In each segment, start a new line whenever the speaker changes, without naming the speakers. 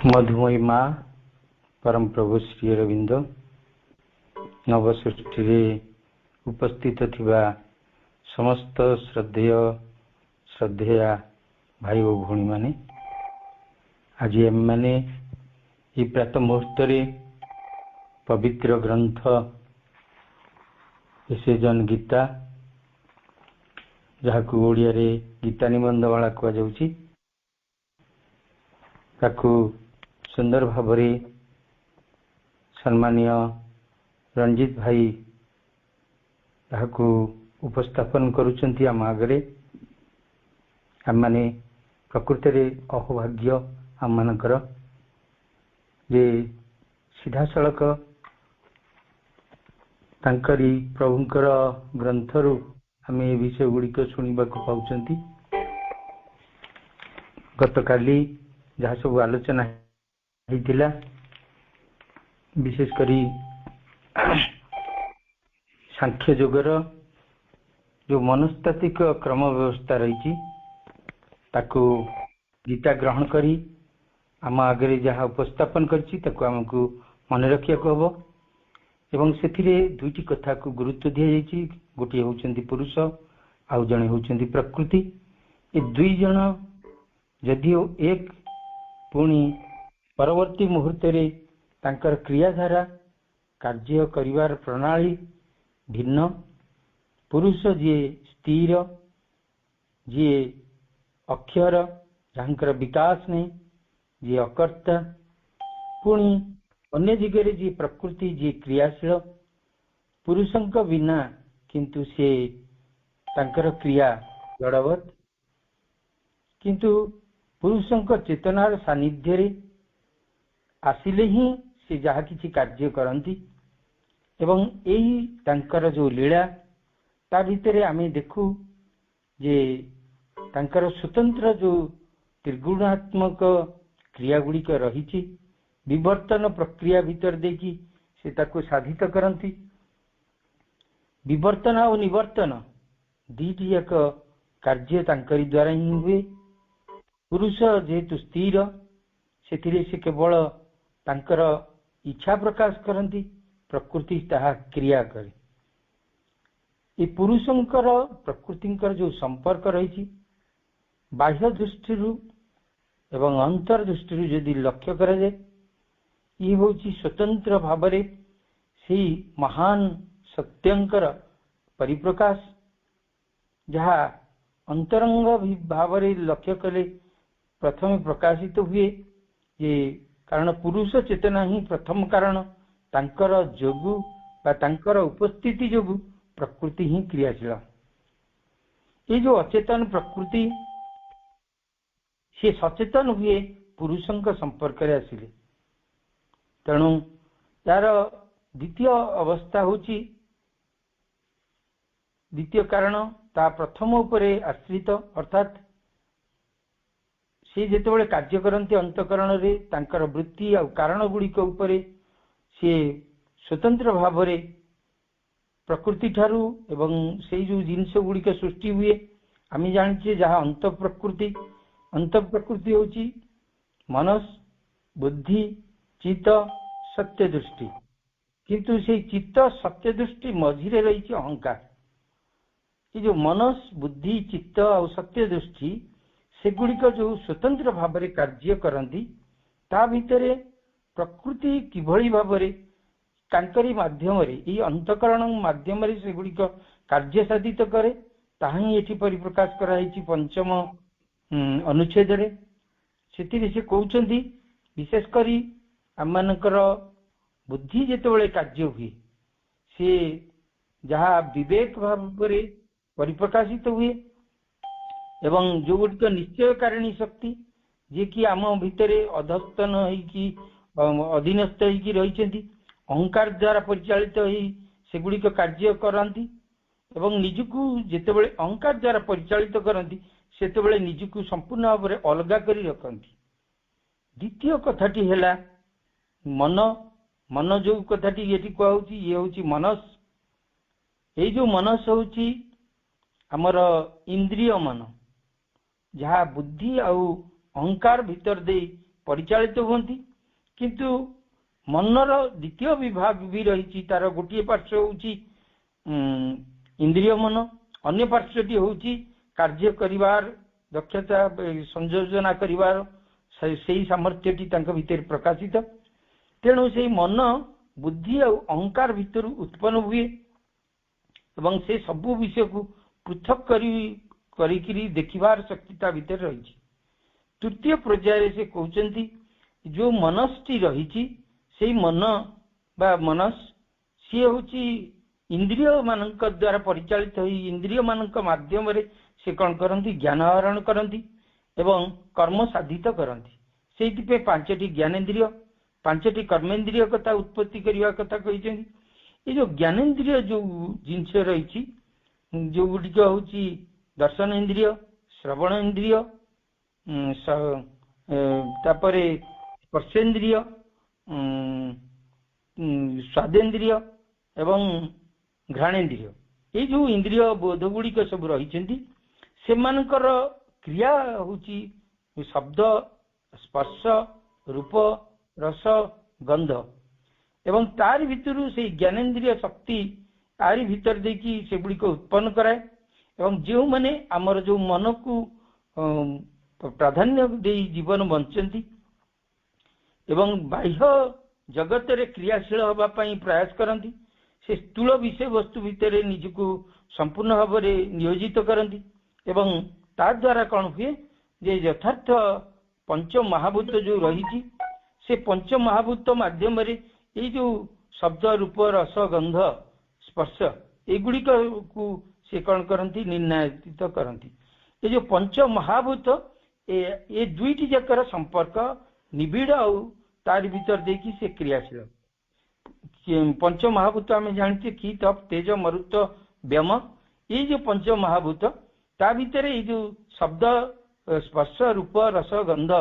मधुमयी माँ परम प्रभु श्री अरविंद नवसृष्टि उपस्थित थिबा समस्त श्रद्धेय भाई और भौणी माने आज एम माने ये प्रात मुहूर्त पवित्र ग्रंथ एसेजन गीता जहाँ को ओडिया रे गीता निबंधमाला कह जाउची ताकू सुंदर भावरे सम्मानीय रंजित भाई ताकू उपस्थापन करुचंती आम आगरे आम माने प्रकृति रे अहोभाग्य आम मानकर जे सीधा सड़क तांकरी प्रभुंकर ग्रंथरु आम ए विषय गुड़िक शुणा पाउचंती। गत काली जहाँ सब आलोचना होइतिला विशेष करी सांख्य योगर जो मनस्तात्विक क्रम व्यवस्था रही ताकू गीता ग्रहण करी आम आगे जहाँ उपस्थापन करमको मन रखा हम एवं से दुईटी कथा को गुरुत्व दि जाइए। गोटे होउचंती पुरुष आउ जणे होउचंती प्रकृति। ये दुई जण जदिओ एक पुणी परवर्ती मुहूर्त रे तांकर क्रियाधारा कार्य करिवार प्रणाली भिन्न। पुरुष जी स्थिर जी अक्षर जहाँकर विकास नहीं जी अकर्ता पुणी अन्य दिगरे जी प्रकृति जी क्रियाशील पुरुषंक बिना किंतु से तांकर क्रिया जड़वत किंतु पुरुषंक चेतनार सानिध्य रे आसिले ही से जहाँ किसी कार्य करती एवं यही तांकर जो लीला ता भितरे आमे देखू जे तांकर स्वतंत्र जो त्रिगुणात्मक क्रिया गुड़िक रही विवर्तन प्रक्रिया भीतर देखी से ताको साधित करती। विवर्तन और निवर्तन दीटी एक कार्य तांकरी द्वारा ही हुए। पुरुष जेहेतु स्थिर से केवल तांकर इच्छा प्रकाश करती प्रकृति ताहा क्रिया करे। ये पुरुषंकर प्रकृतिंकर जो संपर्क रही बाह्य दृष्टि एवं अंतर दृष्टि यदि लक्ष्य करा जाए ये हूँ स्वतंत्र भावरे से महान सत्यंकर परिप्रकाश जहाँ अंतरंग भावरे लक्ष्य कले प्रथम प्रकाशित हुए ये कारण पुरुष चेतना ही प्रथम कारण तांकर जोगु बा तांकर उपस्थिति जोगु प्रकृति ही क्रियाशील। ये जो अचेतन प्रकृति से सचेतन हुए पुरुषंक संपर्क रे आसिले तेणु यार द्वितीय अवस्था होची द्वितीय कारण ता प्रथम उपरे आश्रित अर्थात से जेतेबेले कार्य करते अंतकरण रे तांकर वृत्ति और कारण गुड़िक उपरे से स्वतंत्र भाव रे प्रकृति ठारू एवं से जो जिनस गुड़िक सृष्टि हुए आम जाने जहाँ अंत प्रकृति होची मनस बुद्धि चित्त सत्य दृष्टि किंतु से चित्त सत्य दृष्टि मझिरे रही अहंकार। ये जो मनस बुद्धि चित्त और सत्य दृष्टि सेगुड़िक जो स्वतंत्र भाव में कार्य करती ता भितरे प्रकृति किभली भाव तांकरी माध्यम ये अंतकरण माध्यम सेगुड़िक कार्य साधित करे ताही एठी परिप्रकाश कराई पंचम अनुच्छेद रे से कहते विशेष करी आमनकर बुद्धि जेतेबेले कार्य हुए से जहाँ विवेक भाव परिप्रकाशित हुए एवं जो गुड़िक निश्चय कारिणी शक्ति जे कि आम भितर अधस्तन अधीनस्थ रही अहंकार द्वारा परिचालित सेगुड़िक कार्य करती एवं निजकू जेतेबेले अहंकार द्वारा परिचालित करती सेतेबेले निजकू संपूर्ण भाव में अलगा करी रखती। द्वितीय कथाटी है मन मन जो कथाटी ये कहूँ ये हूँ मनस। ये जो मनस हूँ आमर इंद्रिय मन जहाँ बुद्धि आउ अहंकार भीतर दे परिचालित होती। किंतु मनर द्वितीय विभाग भी रही, तार गोटे पार्श्व होची इंद्रिय मन, अन्य पार्श्वटी होची कार्य करिवार दक्षता संयोजना करिवार से सामर्थ्यटी तांका भीतर प्रकाशित। तेणु से मन बुद्धि और अहंकार भीतर उत्पन्न हुए एवं से सबु विषय को पृथक करी देखिबार शक्तिता भीतर रही। तृतीय पर्याय से कहते जो मनस्टी रही से मन बा मनस सी हूँ इंद्रिय मानक द्वारा परिचालित हो, इंद्रिय मानक माध्यम से कौन करती ज्ञान आहरण करती एवं कर्म साधित करती। से पांचटी ज्ञानेन्द्रिय पांचटी कर्मेन्द्रिय कथा उत्पत्ति करने कथा कहते। ये जो ज्ञानेन्द्रिय जो जिनस रही जो गुड़िक हूँ दर्शन इंद्रिय, श्रवण इंद्रिय, तापरे स्पर्शेन्द्रिय, स्वादेन्द्रिय एवं घ्राणेन्द्रिय, ये जो इंद्रिय बोध गुड़िक सब रही से मानकर क्रिया हूँ शब्द, स्पर्श, रूप, रस, गंध एवं तार भितर से ज्ञानेन्द्रिय शक्ति आरी भीतर देखी से गुड़िक उत्पन्न कराए। एवं जो माने आमर जो मन को प्राधान्य दे जीवन बंचती एवं बाह्य जगत रे क्रियाशील होगा प्रयास करती, से स्थूल विषय वस्तु भितर निजको संपूर्ण भाव में नियोजित करती एवं ता द्वारा कौन हुए जे यथार्थ पंच महाभूत जो रही से पंच महाभूत माध्यम ये जो शब्द, रूप, रस, गंध, स्पर्श एगुड़िक को से कौन करती निर्णयित करती। ये जो पंच महाभूत ये दुईटी जाकर संपर्क निबिड़ और तार भीतर देखी से क्रियाशील। पंच महाभूत आम जानते कि तप, तेज, मरुत, व्योम, ये जो पंच महाभूत ता भीतर ये जो शब्द, स्पर्श, रूप, रस, गंध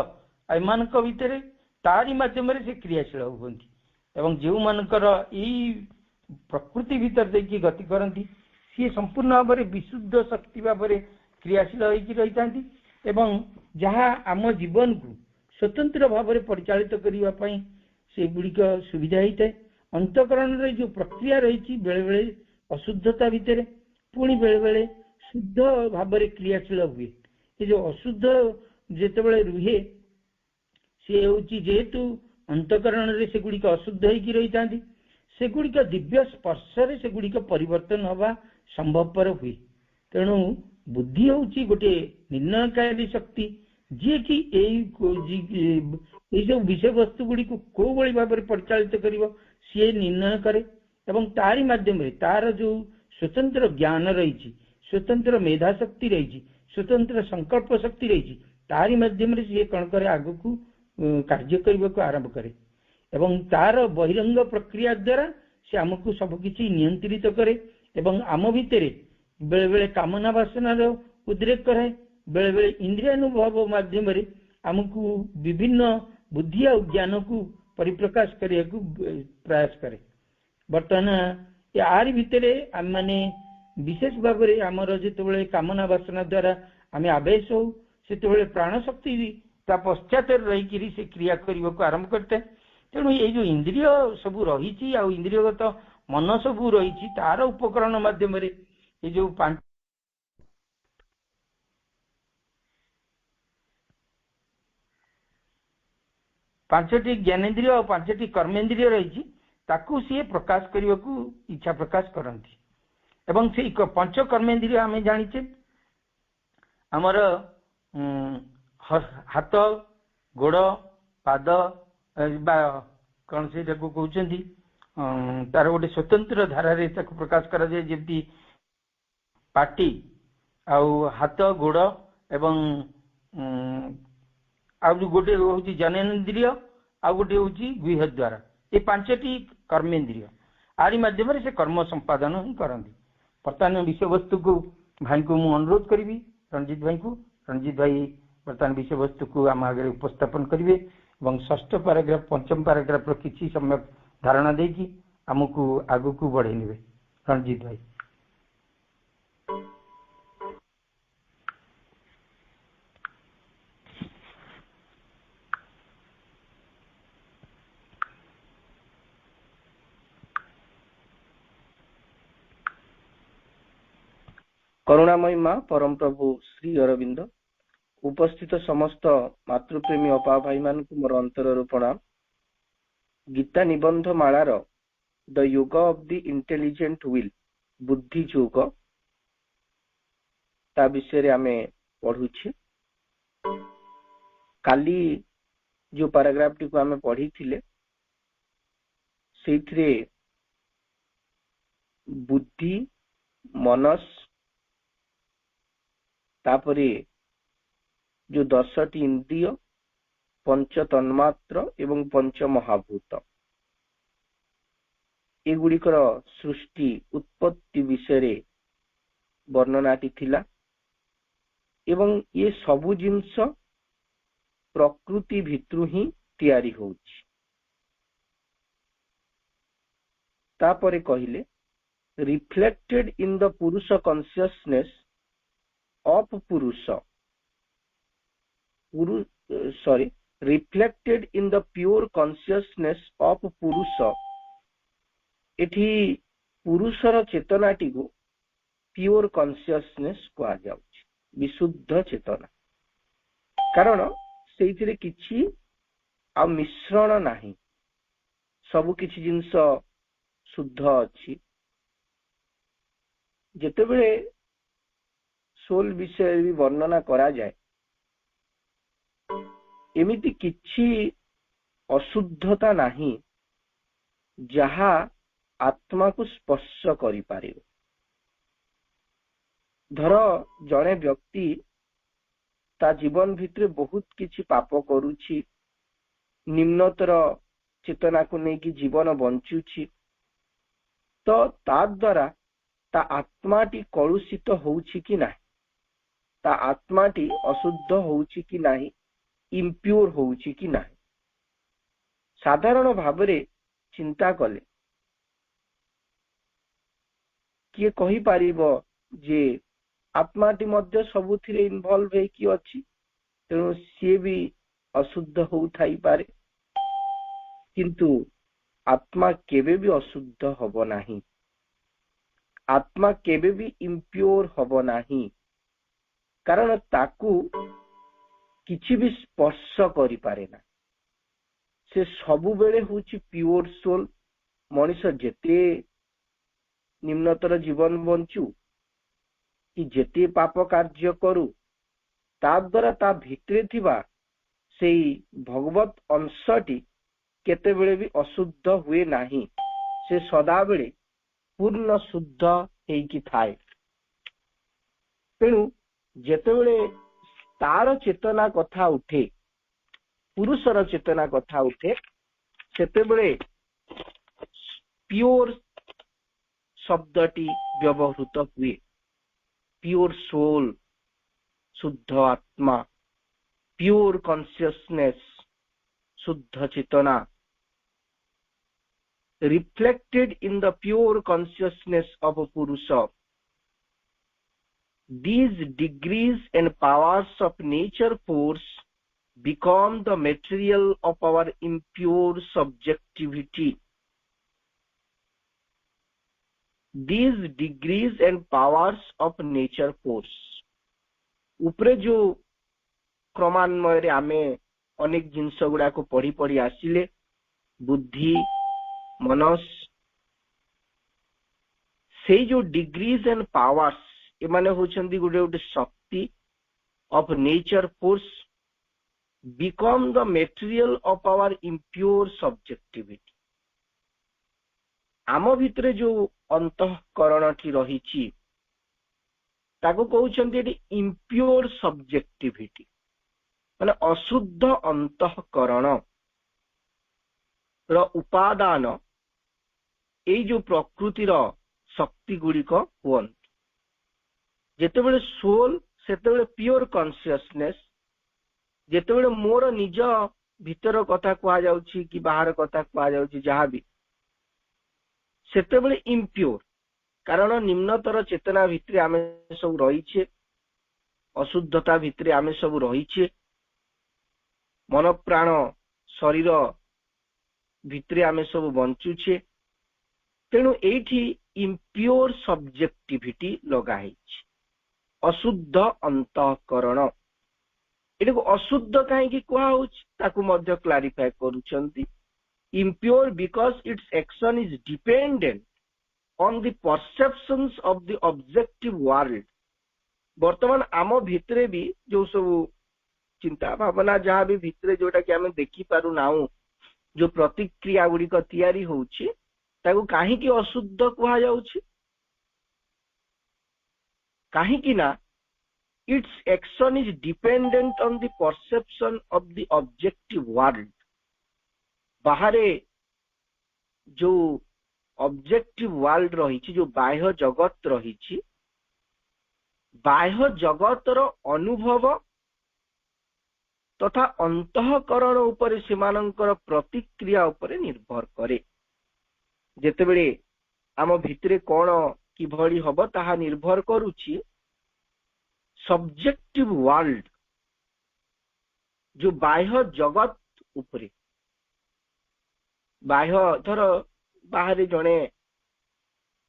एमान भीतर तारी माध्यम से क्रियाशील होती एवं जो मानकर यही प्रकृति भीतर देखी गति करती सी संपूर्ण भाव में विशुद्ध शक्ति भाव में क्रियाशील रही था एवं जहाँ आम जीवन को स्वतंत्र भाव में परिचालित करने से गुड़िक सुविधा होता है। अंतकरण जो प्रक्रिया रही बेले बेले अशुद्धता भितर पुणी बेले बेले शुद्ध भाव में क्रियाशील हुए। ये जो अशुद्ध जितेबाला रुहे सी हूँ जेहेतु अंतकरण से गुड़िक अशुद्ध होगी रही था से गुड़िक दिव्य स्पर्श से गुड़िक परिवर्तन हवा संभवपर हुए। तेणु बुद्धि हूँ गोटे निर्णयकारी शक्ति जी कि सब विषय वस्तु गुड़ी को कौ भाई भाव में परिचालित कर सी निर्णय करे एवं तारी माध्यम तार जो स्वतंत्र ज्ञान रही, स्वतंत्र मेधा शक्ति रही, स्वतंत्र संकल्प शक्ति रही, तारी माध्यम सी कौन करे आग को कार्य करने को आरंभ करे एवं तार बहिरंग प्रक्रिया द्वारा से आमको सबकि नियंत्रित करे एवं आम भितर बेले बेले कामना वासनार उद्रेक कराए, बेले बेले इंद्रियानुभव माध्यम आमको विभिन्न बुद्धि और ज्ञान को परिप्रकाश करने को प्रयास करे। बर्तमान यार भितर आम माने विशेष भाव में आमर जो कामना वासना द्वारा आम आवेश हो से प्राण शक्ति ता पश्चात रही से क्रिया करने को आरंभ करते हैं। तेणु ये जो इंद्रिय सबू रही इंद्रियगत मन सबू रही तार उपकरण माध्यम ये जो पांचटी ज्ञानेन्द्रिय और पांचटी कर्मेन्द्रिय रही ताकू सी प्रकाश करने को इच्छा प्रकाश करती एवं से पंच कर्मेन्द्रिय आम जाचे आमर हाथ, गोड़, पाद कौन से कहते तार गोटे स्वतंत्र धारा प्रकाश करा जाए जमी पाटी आउ हाथ, गोड़ एवं आउ गोटे हूँ जनेन्द्रिय आउ गोटे हूँ गुह द्वारा ये पांचटी कर्मेन्द्रिय आरी माध्यम से कर्म संपादन ही करती। बर्तमान विषय वस्तु को भाई को मुझे अनुरोध करी रणजीत भाई को, रणजीत भाई बर्तमान विषय वस्तु को आम आगे उपस्थापन करेंगे और षष्ठ पैराग्राफ पंचम पैराग्राफ किसी समय धारणा देकी आमको आगू को बढ़े ने। रणजीत भाई
करुणामयी माँ परम प्रभु श्री अरविंद उपस्थित समस्त मातृप्रेमी अपा भाई मान मोर अंतर प्रणाम। गीता निबंध मालार द युग ऑफ द इंटेलिजेंट विल बुद्धि युग ता विषय आमे पढ़ुछे। काली जो पैराग्राफ टी को आमे पढ़ी थिले सेथिरे बुद्धि मनस तापरे जो 10टी इंद्रिय पंच तन्मात्र एवं पंच महाभूत एगुड़िकर सृष्टि उत्पत्ति विषय वर्णनाटी थिला एवं ये सबु जिंस प्रकृति भित्रु ही तैयारी होउछि। तापरे कहिले रिफ्लेक्टेड इन द पुरुष कॉन्शियसनेस ऑफ पुरुष reflected in the pure consciousness of पुरुष एठी पुरुषर चेतनाटी को प्योर कॉन्शियसनेस कहा जाउछि, विशुद्ध चेतना। कारण सेइथिरे किछि आ मिश्रण नाही, सब किछि जिंस शुद्ध अछि। जेतेबेले सोल विषय भी वर्णना करा जाए एमिति किछि अशुद्धता नाही जहा आत्मा को स्पर्श करि पारिबो। धर जणे व्यक्ति ता जीवन भितरे बहुत किछि पाप करूछि, निम्नतर चेतना को नेकी जीवन बंचुछि, तो ता द्वारा ता आत्माटी कलुषित होउछि कि नाही, ता आत्माटी अशुद्ध होउछि कि नाही, इम्प्योर होउछि कि नाही। साधारण भावरे चिंता कले किए कहि पारिबो जे आत्माटी मध्य सबुथिरे इन्वॉल्व है कि अछि, तेणु सी भी अशुद्ध हो थाई पारे, किंतु आत्मा केबे भी अशुद्ध हबो नाही, आत्मा केबे भी इम्प्योर हबो नाही। कारण ताकू किछि भी स्पर्श करि पारे ना, से सबु बेले होछि प्योर सोल। मनुष्य जेते निम्नतर जीवन बंचु कि जेते पाप कार्य करू ता द्वारा ता भितरे थिबा सेई भगवत अंशटी केते बेले भी अशुद्ध हुए नाही, से सदा बेले पूर्ण शुद्ध हेकी थाए। तेणु जेते बेले तार चेतना कथा उठे, पुरुषर चेतना कथा उठे, सेते बेले प्योर शब्दटी व्यवहृत हुए। प्योर सोल, शुद्ध आत्मा, प्योर कॉन्शियसनेस, शुद्ध चेतना, reflected in the pure consciousness of पुरुष। These degrees and powers of nature force become the material of our impure subjectivity. These degrees and powers of nature force उपरे जो क्रमान्वय आमे अनेक जिनस गुड़ा को पढ़ी पढ़ी आसिले, बुद्धि मनस से जो डिग्रीज एंड पावर्स एमाने होचंदी गुडे गुडे शक्ति of nature force become the material of our impure subjectivity. आम भितरे जो अंतःकरणटी रहिछि ताको कहउचंदी इम्प्योर सब्जेक्टिविटी, माने अशुद्ध अंतःकरण र उपादान एई जो प्रकृतिर शक्ति गुड़िक हुअन। जेतेबेले सोल सेतेबेले प्योर कॉन्शियसनेस, जेतेबेले मोर निज भीतर कथा कहा जाउछि कि बाहर कथा कहा जाउछि जहा भी, सेतेबेले इम्प्योर। कारण निम्नतर चेतना भितरे आमे सब रहिछे, अशुद्धता भितरे आमे सब रहिछे, मन प्राण शरीर भितरे आमे सब बंचुछे। तेणु एठी इम्प्योर सब्जेक्टिविटी लगा है। अशुद्ध अंतःकरण। एटा को अशुद्ध कहीं कुहा होछि ताकू मध्य clarify करूछंती। impure because its action is dependent on the perceptions of the objective world। वर्तमान आम भितरे भी जो सब चिंता भावना जहाँ भी भितरे जोटा कि आमे देखि पारु नाउ जो प्रतिक्रिया गुड़िक तैयारी होछि ताकू काहे कि अशुद्ध कुहा जाउछि। काहे कि ना its action is dependent on the perception of the objective world। बाहरे जो ऑब्जेक्टिव वर्ल्ड रही जो बाह्य जगत रही बाह्य जगतर अनुभव तथा अंतःकरण उपरे सेमानंकर प्रतिक्रिया उपरे निर्भर करे। जेतेबेले आम भितरे कौन किभली हब ताहा निर्भर करुछि सब्जेक्टिव वर्ल्ड जो बाह्य जगत उपरे। बाह्य धर बाहरे जने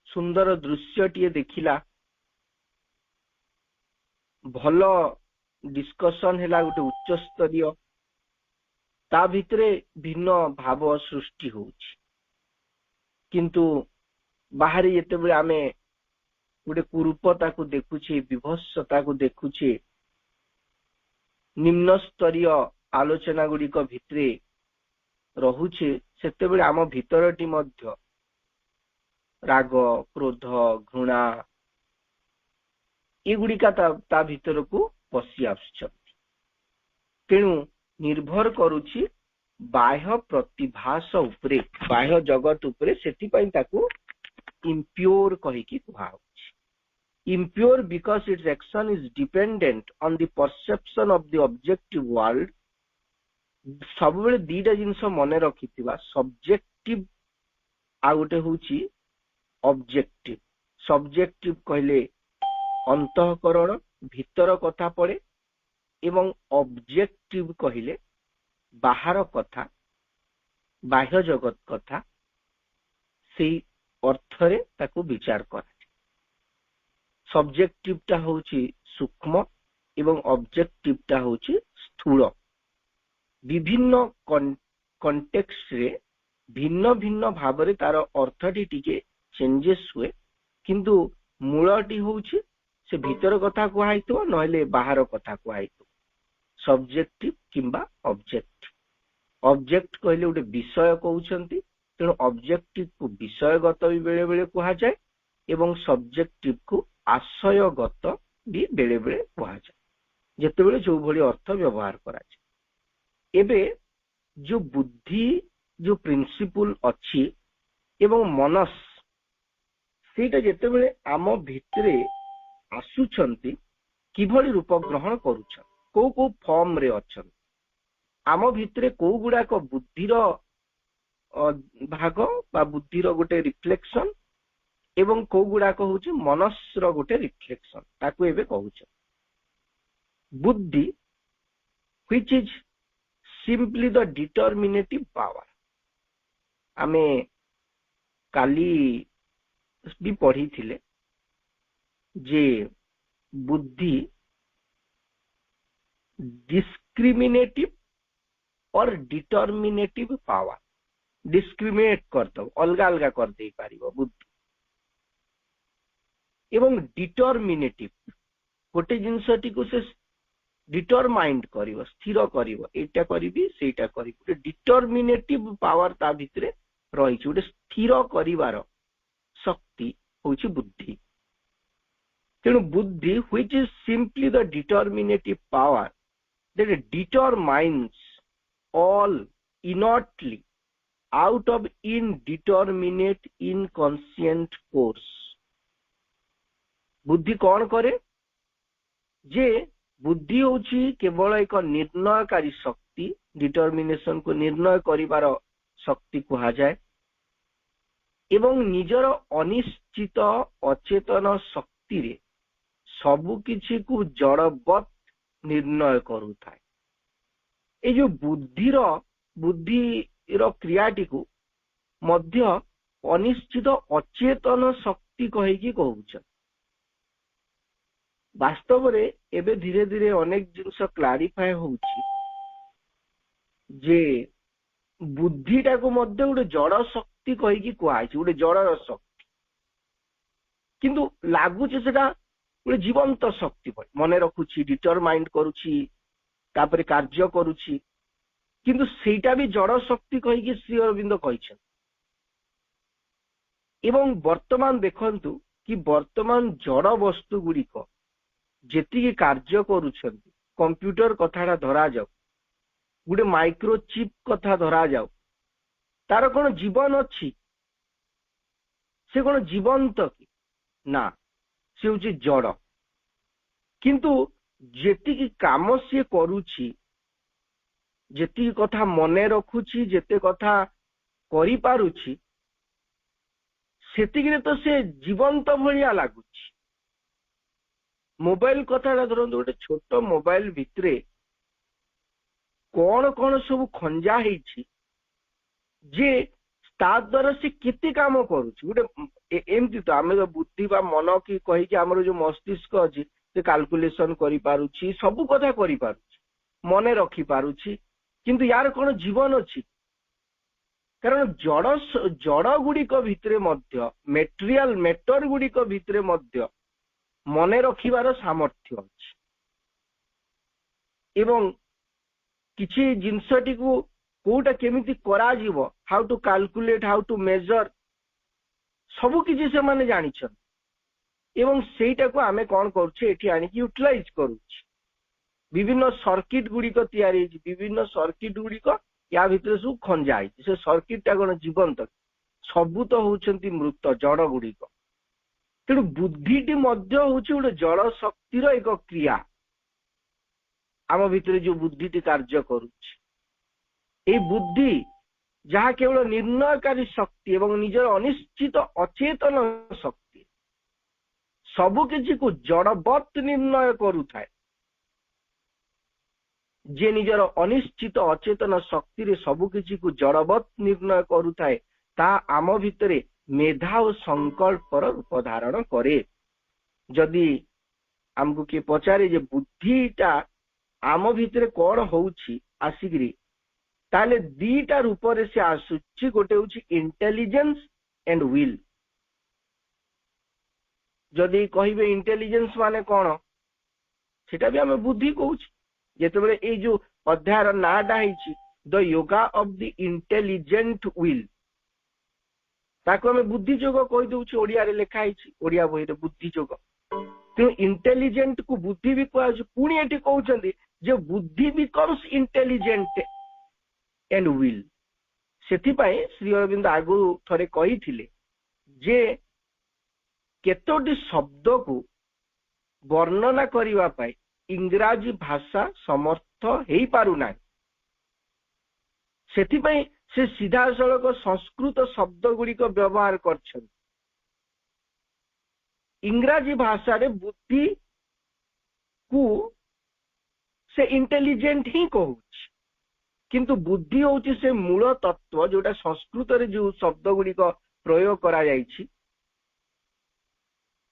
सुंदर दृश्यटीए देखिला भल डिस्कशन हैला गोटे उच्च स्तरीय ता भितरे भिन्न भाव सृष्टि होछि किंतु बाहरे जेतेबेले आमे गोटे कुरूपता को देखुछे विभत्सता को देखुछे निम्न स्तरीय आलोचना गुड़िक भितरे रहुछे सेतेबेले आम भितरटी मध्य राग क्रोध घृणा एगुड़िका ता भितर को पशि आसुछंती। तेणु निर्भर करुछि बाह्य प्रतिभास उपरे बाह्य जगत उपरे सेति पई ताकू impure कहिकी कुहा होछि। impure because its action is dependent on the perception of the objective world। सब बेले दीटा जिनस मन रखिथिबा सब्जेक्टिव आ गोटे होछि ऑब्जेक्टिव। सब्जेक्टिव कहले अंतःकरण भीतर कथा पड़े एवं ऑब्जेक्टिव कहले बाहर कथा बाह्य जगत कथा से अर्थरे ताकू विचार करा। सब्जेक्टिव टा होछि सूक्ष्म एवं ऑब्जेक्टिव टा होछि स्थूल। विभिन्न कॉन्टेक्स्ट रे भिन्न भिन्न भावरे तार अर्थटी टिके चेंजेस हुए किंतु मूलटी होछि से भीतर कथा कुहाइतो नहले बाहर कथा कुहाइतो सब्जेक्टिव किंबा ऑब्जेक्ट। ऑब्जेक्ट कहले गोटे विषय कहउछंती तेणु ऑब्जेक्टिव को विषयगत भी बेले बेले कुहा जाए एवं सब्जेक्टिव को आशयगत भी बेले बेले कुहा जाए जेतेबेले जो भली अर्थ व्यवहार करा जाए। एबे जो बुद्धि जो प्रिंसिपल अच्छी एवं मनस सेटा जेतेबेले आम भितरे आसुछंती किभली रूप ग्रहण करूछन को फॉर्म रे अछन आम भितरे को गुडाक बुद्धिर भाग बा बुद्धिर गोटे रिफ्लेक्शन एवं को गुडाक होछि मनसर गोटे रिफ्लेक्शन ताकू एबे कहूछ बुद्धि which is simply the determinative power. आमे काली भी पढ़ी थिले जे बुद्धि डिस्क्रिमिनेटिव और डिटरमिनेटिव पावर डिस्क्रिमिनेट करतो अलगा अलगा कर दे पारिबो बुद्धि एवं डिटरमिनेटिव गोटे जिनसटी को से डिटरमाइंड करिवो स्थिर करिवो एटा करिवि सेटा करिवि डिटरमिनेटिव पावर ता भितरे रहिछि गोटे स्थिर करिवार शक्ति होछि बुद्धि। तेणु बुद्धि which is simply the determinative power that determines all inertly out of indeterminate inconscient course। बुद्धि कौन करे जे बुद्धि होची केवल एक निर्णयकारी शक्ति डिटरमिनेशन को निर्णय करिवार शक्ति कहा जाए एवं निजर अनिश्चित अचेतन शक्ति रे सबु किछि को जड़वत निर्णय करूथाय। ए जो बुद्धिर क्रियाटी को मध्य अनिश्चित अचेतन शक्ति कहिकी कहउछ वास्तव रे एबे धीरे धीरे अनेक जिनस क्लारिफाई होउची जे बुद्धिटा को मध्य गोटे जड़ शक्ति कहीकि कुआई गोटे जड़र शक्ति किंतु लागुचे सेटा गोटे जीवंत शक्ति मन रखुची डिटरमाइंड करुची तापरे कार्य करुची किंतु सेटा भी जड़ शक्ति कहीकि श्री अरविंद कहिछन। एवं वर्तमान देखंतु कि वर्तमान जड़ वस्तु गुड़िक जेतिकी कार्य करुछंती कंप्यूटर कथाटा धरा जाऊ गोटे माइक्रोचिप कथा धरा जाऊ तार कौन जीवन अच्छी से कौन जीवंत कि ना से हूँ जड़ किंतु जेतिकी काम सी करुछि जेतिकी कथा मने रखुछि जेते कथा करि पारुछि सेतिकी तो से जीवंत भलिया लागुछि। मोबाइल कथा धरନ୍ତୁ गोटे छोट मोबाइल भितरे कौन कौन सब खंजा ହେଇछि जे ता द्वारा से केते काम करुछि गोटे एमती तो आमे बुद्धि बा मन की कहि कि हमर जो मस्तिष्क अछि से कैलकुलेशन करि पारुछि सब कथा करि पारुछि मने रखि पारुछि किंतु यार कौन जीवन अछि कारण जड़ गुड़िक भितरे मध्य मेटेरियल मैटर गुड़िक भितरे मध्य मने रखिबार सामर्थ्य अछि एवं किछि जिनसटी को कोटा केमिति करा जीवो how to calculate how to measure सबु किछि से माने जानिछन एवं सेटा को आमे कोन करछे एठी आनी कि यूटिलाइज करूछि विभिन्न सर्किट गुड़िक तयारी विभिन्न सर्किट गुड़िक या भितर सब खंजा से सर्किट टा कोन जीवंत सबु तो होउछंती मृत जड़ गुड़िक तेणु बुद्धिटी मध्य होउछि गोटे जड़ शक्तिर एक क्रिया आम भितर जो बुद्धिटी कार्य करुछि ए बुद्धि जहाँ केवल निर्णयकारी शक्ति एवं निजर अनिश्चित अचेतन शक्ति सबु किछि को जड़वत निर्णय करुथाए जे निजर अनिश्चित अचेतन शक्ति रे सबु किछि को जड़वत निर्णय करुथाए ता आम भितरे मेधा और संकल्पर रूप धारण करे। जदि आमको किए पचारे जे बुद्धिटा आम भितरे कौन होउछि आसिकरी ताले दीटा रूप रे से आसुछि गोटे होउछि इंटेलिजेंस एंड विल। जदि कहिबे इंटेलिजेंस माने कौन सेटा भी आम बुद्धि कहूछि जेतेबेले ए जो अध्यायर नाटा हिछि the yoga of the intelligent will ताको आम बुद्धि जोग कहि दउछि ओडिया रे लिखा हिछि ओडिया बही रे बुद्धि जोग तेणु इंटेलिजेंट को बुद्धि भी कहु पुणी एठी कहउछन्ती जे बुद्धि बिकम्स इंटेलिजेंट एंड विल। सेथि पई श्री अरविंद आगु थरे कहिथिले जे केतोटी शब्द को वर्णना करिवा पाई इंग्राजी भाषा समर्थ हेई पारु ना सेथि पई से सीधा सड़क संस्कृत शब्द गुड़िक व्यवहार करछन। इंग्राजी भाषा रे बुद्धि को से इंटेलिजेंट ही कहूछि किंतु बुद्धि होउछि से मूल तत्व जोटा संस्कृत रे जो शब्द गुड़िक प्रयोग करा जाइछि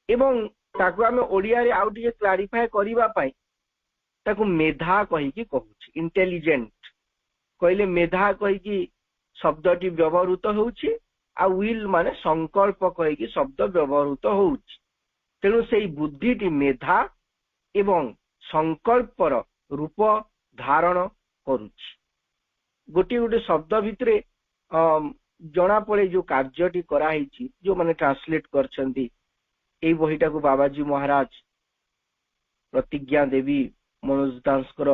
एवं ताको आमे ओडिया रे आउ टिके क्लारिफाई करिवा पाई ताको मेधा कहि कि कहूछि इंटेलिजेंट कहले मेधा कहि कि शब्दटी व्यवहृत होउछि आ विल माने संकल्प कहि कि शब्द व्यवहृत होउछि तेणु सेई बुद्धिटी मेधा एवं संकल्पर रूप धारण करुछि। गोटे गोटे शब्द भितरे जना पड़े जो कार्यटी करा हिछि जो माने ट्रांसलेट करछन्ती एई बहिटा को बाबाजी महाराज प्रतिज्ञा देवी मनोज दासकर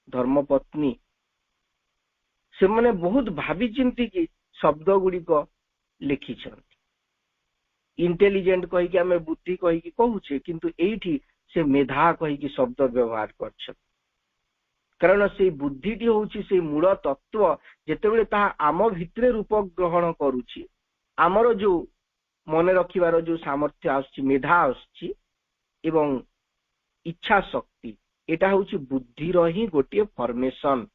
धर्मपत्नी से माने बहुत भावी चिंती की शब्द गुड़िक लिखिछन। इंटेलिजेंट कहि कि आमे बुद्धि कहि कि कहूछे किंतु एठी से मेधा कहि कि शब्द व्यवहार करछन कारण से बुद्धिटी होउछि से मूल तत्व जेतेबेले ता आम भितरे रूप ग्रहण करूछि आमर जो मन रखिबार जो सामर्थ्य आछि मेधा आछि एवं इच्छा शक्ति एटा होउछि बुद्धिर ही गोटे फॉर्मेशन।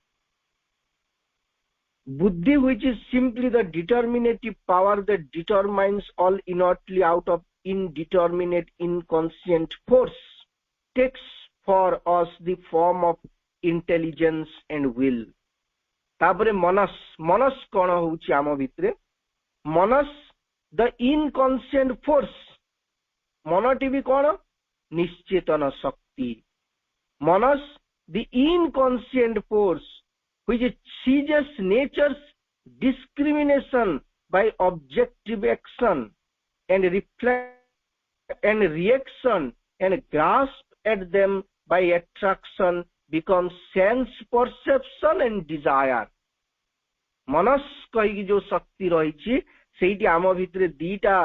बुद्धि which is simply the determinative power that determines all inertly out of indeterminate inconscient force takes for us the form of intelligence and will. तापरे मनस मनस कौन होउची आम भितरे मनस द इनकॉन्शियंट फोर्स मनटी भी कौन निश्चेतन शक्ति मनस the inconscient force which seizes nature's discrimination by objective action and reflect and reaction and grasp at them by attraction becomes sense perception and desire. मनस कही जो शक्ति रही सेठी आम भितर दीटा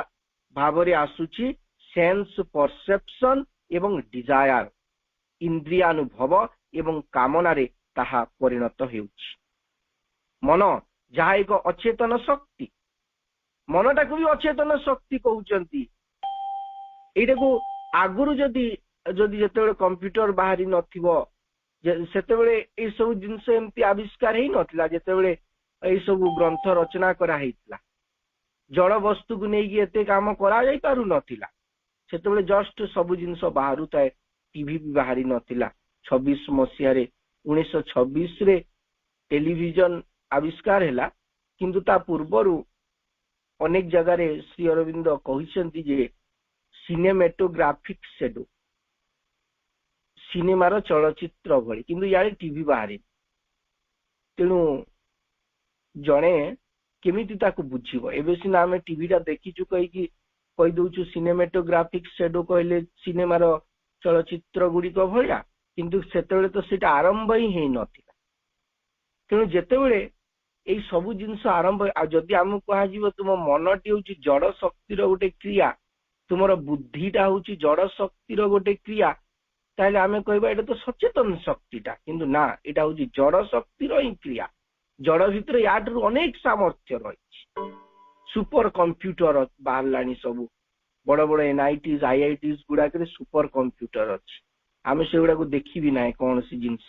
भाव रे आसुची सेंस परसेप्शन एवं डिजायर इंद्रियानुभव एवं कामना रे ताहा परिणत हेउची मन जहा एक अचेतन शक्ति मनटा को भी अचेतन शक्ति कहउचंती एटा को आगुरु जदी जदी जेतेबेले कंप्यूटर बाहरी नथिबो सेतेबेले ए सब जिंस एमती आविष्कार हेई नथिला जेतेबेले ए सब ग्रंथ रचना करा हेइतला जड़ वस्तु को नहीं एते काम करा जाई पारु नथिला सेतेबेले जस्ट सब जिंस बाहरु थाए टीवी भी बाहरी नथिला 26 मसिया रे 1926 रे टेलीविजन आविष्कार हैला किंतु ता पूर्वरु अनेक जगह रे श्री अरविंद कहिसेंती जे सिनेमेटोग्राफिक शेडो सिनेमार चलचित्र भली किंतु यारे टीवी बाहरी तेणु जणे केमिति ताकू बुझिबो एबे सिना हमें टीवी टा देखिचु कहि दउचु सिनेमेटोग्राफिक शेडो कहले सिनेमार चलचित्र गुडी को भलिया किंतु सेतेबेले तो सेटा आरंभ ही हेई नथिला तेणु जेतेबेले एई सबु जिंस आरंभ आ जदि हम कहा जीव तुम मनटी होची जड़ शक्तिर गोटे क्रिया तुमर बुद्धिटा होची जड़ शक्तिर गोटे क्रिया ताहले आमे कहबा एटा तो सचेतन शक्तिटा किंतु ना एटा होची जड़ शक्तिर ही क्रिया जड़ भितर याटरू अनेक सामर्थ्य रही सुपर कंप्यूटर बाहरलानी सब बड़ बड़ एनआईटीज आईआईटीज गुडा करे सुपर कंप्यूटर अछि आमे से गुडा को देखि भी नाय कोन सी जिंस